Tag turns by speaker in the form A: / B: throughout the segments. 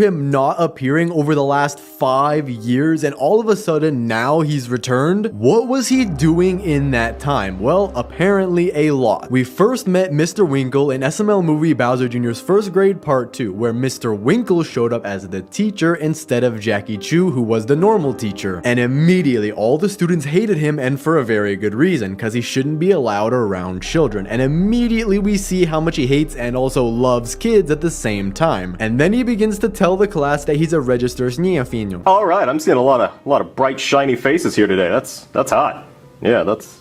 A: him not appearing over the last 5 years, and all of a sudden now he's returned? What was he doing in that time? Well, apparently a lot. We first met Mr. Winkle in SML movie Bowser Jr.'s First Grade Part 2, where Mr. Winkle showed up as the teacher instead of Jackie Chu, who was the normal teacher. And immediately all the students hated him, and for a very good reason, because he shouldn't be allowed around children. And immediately we see how much he hates and also loves kids at the same time. And then he begins to tell the class that he's a registered niño.
B: All right, I'm seeing a lot of bright, shiny faces here today. That's hot. Yeah, that's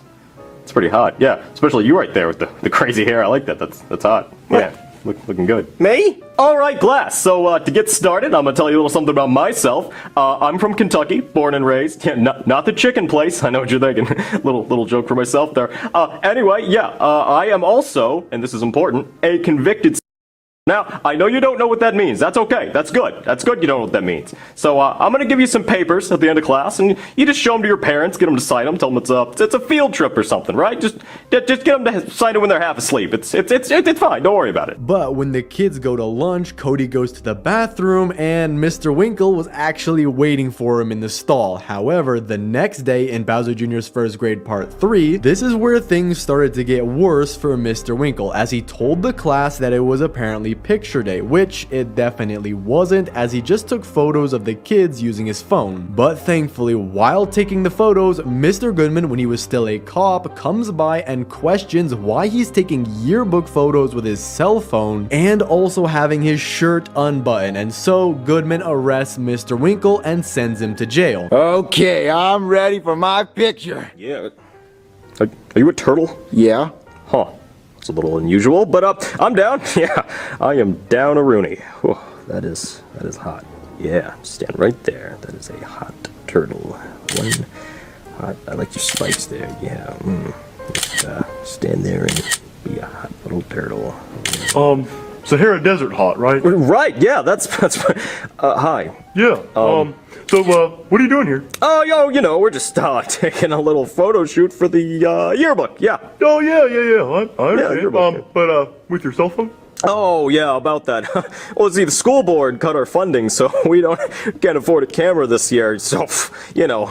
B: pretty hot. Yeah, especially you right there with the crazy hair. I like that. That's hot. Yeah, looking good. Me? All right, class. So to get started, I'm gonna tell you a little something about myself. I'm from Kentucky, born and raised. Yeah, not the chicken place. I know what you're thinking. little joke for myself there. Anyway, yeah, I am also, and this is important, a convicted. Now, I know you don't know what that means. That's okay. That's good. That's good you don't know what that means. So, I'm going to give you some papers at the end of class, and you just show them to your parents, get them to sign them, tell them it's a field trip or something, right? Just get them to sign it when they're half asleep. It's fine. Don't worry about it.
A: But when the kids go to lunch, Cody goes to the bathroom, and Mr. Winkle was actually waiting for him in the stall. However, the next day in Bowser Jr.'s First Grade Part 3, this is where things started to get worse for Mr. Winkle, as he told the class that it was apparently picture day, which it definitely wasn't, as he just took photos of the kids using his phone. But thankfully, while taking the photos, Mr. Goodman, when he was still a cop, comes by and questions why he's taking yearbook photos with his cell phone and also having his shirt unbuttoned, and so Goodman arrests Mr. Winkle and sends him to jail.
C: Okay, I'm ready for my picture.
B: Yeah. Are you a turtle?
C: Yeah.
B: Huh. It's a little unusual, but I'm down. Yeah, I am down a Rooney. Whew, that is hot. Yeah, stand right there. That is a hot turtle. One hot. I like your spikes there. Yeah. Just, stand there and be a hot little turtle.
D: Sahara Desert hot, right?
B: Right. Yeah. That's. Hi.
D: Yeah. So what are you doing here?
B: Oh, you know, we're just taking a little photo shoot for the yearbook. Yeah.
D: Oh yeah. I understand.
B: Yearbook,
D: but with your cell phone?
B: Oh yeah, about that. Well, see, the school board cut our funding, so can't afford a camera this year. So, you know,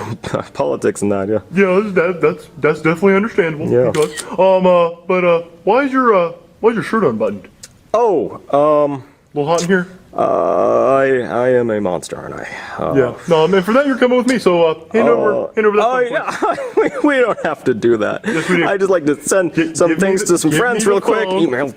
B: politics and that. Yeah.
D: Yeah, that's definitely understandable.
B: Yeah.
D: But why is your shirt unbuttoned?
B: Oh,
D: a little hot in here.
B: I am a monster, aren't I?
D: Yeah. No, man, for that you're coming with me. So hand over that.
B: Oh yeah, we don't have to do that.
D: Yes, we do.
B: I just like to send some things to some friends real quick. Email.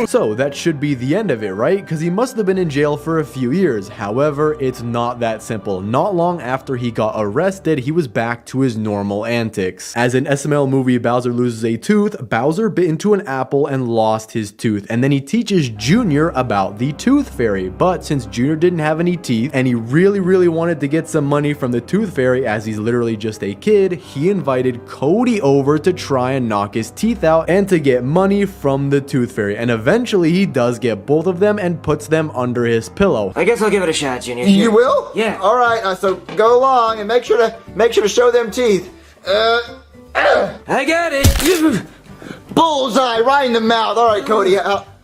A: So that should be the end of it, right? Because he must have been in jail for a few years. However, it's not that simple. Not long after he got arrested, he was back to his normal antics. As in SML movie Bowser Loses a Tooth, Bowser bit into an apple and lost his tooth, and then he teaches Junior about the tooth fairy. But since Junior didn't have any teeth and he really wanted to get some money from the tooth fairy, as he's literally just a kid, he invited Cody over to try and knock his teeth out and to get money from the tooth fairy. And eventually he does get both of them and puts them under his pillow.
E: I guess I'll give it a shot, Junior.
C: You will?
E: Yeah.
C: All right. So go along and make sure to show them teeth.
E: I got it.
C: Bullseye right in the mouth. All right, Cody.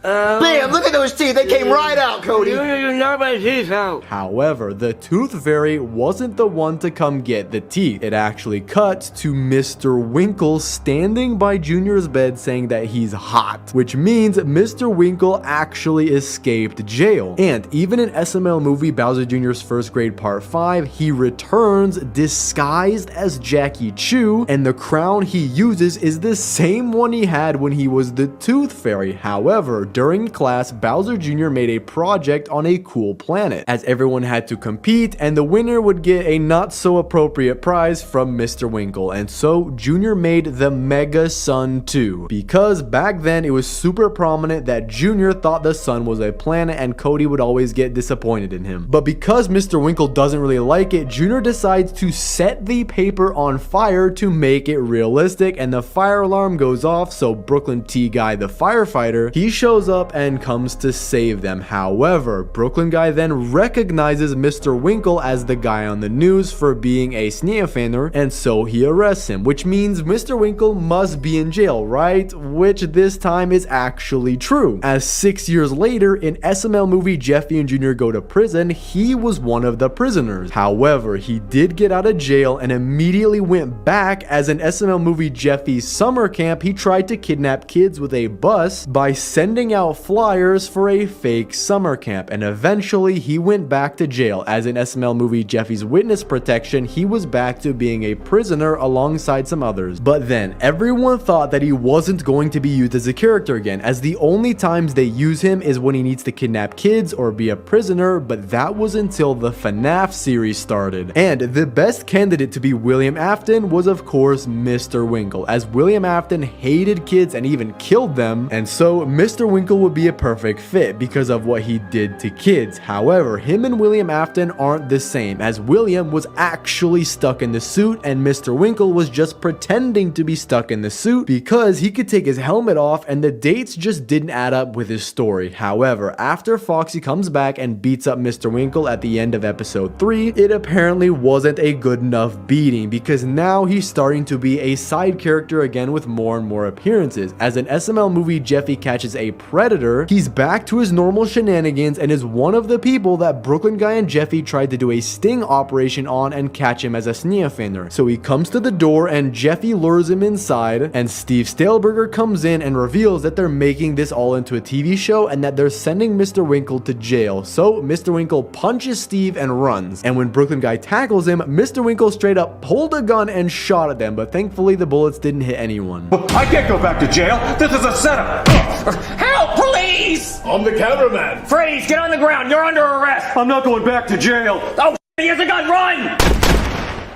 C: Bam! Look at those teeth. They came right out, Cody.
E: You knocked my teeth out.
A: However, the tooth fairy wasn't the one to come get the teeth. It actually cuts to Mr. Winkle standing by Junior's bed saying that he's hot, which means Mr. Winkle actually escaped jail. And even in SML movie Bowser Jr.'s First Grade Part 5, he returns disguised as Jackie Chu, and the crown he uses is the same one he had when he was the tooth fairy. However, during class, Bowser Jr. made a project on a cool planet, as everyone had to compete, and the winner would get a not so appropriate prize from Mr. Winkle. And so Junior made the Mega Sun 2, because back then it was super prominent that Junior thought the sun was a planet and Cody would always get disappointed in him. But because Mr. Winkle doesn't really like it, Junior decides to set the paper on fire to make it realistic, and the fire alarm goes off. So Brooklyn T. Guy, the firefighter, he shows shows up and comes to save them. However, Brooklyn guy then recognizes Mr. Winkle as the guy on the news for being a sneeuwfener, and so he arrests him, which means Mr. Winkle must be in jail, right? Which this time is actually true, as 6 years later in SML movie Jeffy and Junior Go to Prison, he was one of the prisoners. However, he did get out of jail and immediately went back, as in SML movie Jeffy's summer camp, he tried to kidnap kids with a bus by sending out flyers for a fake summer camp, and eventually he went back to jail, as in SML movie Jeffy's witness protection, he was back to being a prisoner alongside some others. But then everyone thought that he wasn't going to be used as a character again, as the only times they use him is when he needs to kidnap kids or be a prisoner, but that was until the FNAF series started. And the best candidate to be William Afton was of course Mr. Winkle, as William Afton hated kids and even killed them, and so Mr. Winkle would be a perfect fit because of what he did to kids. However, him and William Afton aren't the same, as William was actually stuck in the suit and Mr. Winkle was just pretending to be stuck in the suit because he could take his helmet off and the dates just didn't add up with his story. However, after Foxy comes back and beats up Mr. Winkle at the end of episode 3, it apparently wasn't a good enough beating, because now he's starting to be a side character again with more and more appearances. As an SML movie Jeffy catches a predator, he's back to his normal shenanigans and is one of the people that Brooklyn guy and Jeffy tried to do a sting operation on and catch him as a sneeuwfener. So he comes to the door and Jeffy lures him inside, and Steve Staleberger comes in and reveals that they're making this all into a TV show and that they're sending Mr. Winkle to jail. So Mr. Winkle punches Steve and runs, and when Brooklyn guy tackles him, Mr. Winkle straight up pulled a gun and shot at them, but thankfully the bullets didn't hit anyone.
F: I can't go back to jail. This is a setup.
E: Help, please!
D: I'm the cameraman.
E: Freeze, get on the ground. You're under arrest.
F: I'm not going back to jail.
E: Oh, he has a gun. Run!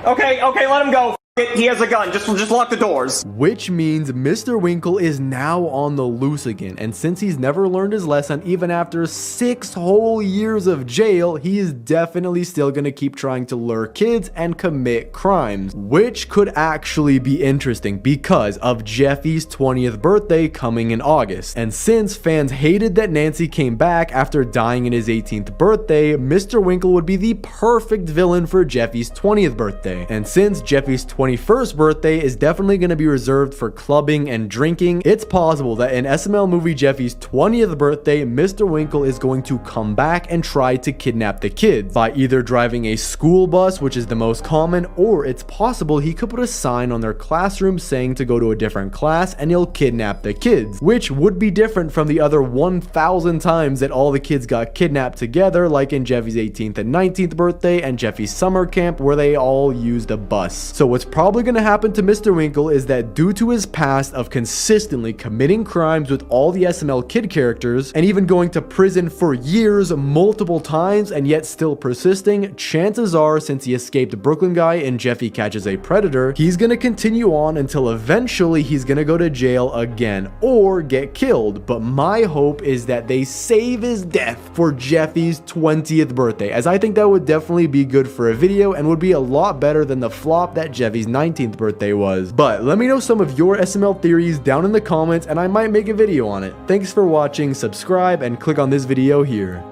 B: Okay, let him go. He has a gun. Just lock the doors.
A: Which means Mr. Winkle is now on the loose again, and since he's never learned his lesson even after 6 whole years of jail, he is definitely still gonna keep trying to lure kids and commit crimes, which could actually be interesting because of Jeffy's 20th birthday coming in August. And since fans hated that Nancy came back after dying in his 18th birthday, Mr. Winkle would be the perfect villain for Jeffy's 20th birthday. And since Jeffy's 21st birthday is definitely going to be reserved for clubbing and drinking, it's possible that in SML movie Jeffy's 20th birthday, Mr. Winkle is going to come back and try to kidnap the kids by either driving a school bus, which is the most common, or it's possible he could put a sign on their classroom saying to go to a different class and he'll kidnap the kids, which would be different from the other 1,000 times that all the kids got kidnapped together, like in Jeffy's 18th and 19th birthday and Jeffy's summer camp where they all used a bus. So what's probably going to happen to Mr. Winkle is that due to his past of consistently committing crimes with all the SML kid characters and even going to prison for years multiple times and yet still persisting, chances are since he escaped Brooklyn guy and Jeffy catches a predator, he's going to continue on until eventually he's going to go to jail again or get killed. But my hope is that they save his death for Jeffy's 20th birthday, as I think that would definitely be good for a video and would be a lot better than the flop that Jeffy's 19th birthday was. But let me know some of your SML theories down in the comments and I might make a video on it. Thanks for watching, subscribe, and click on this video here.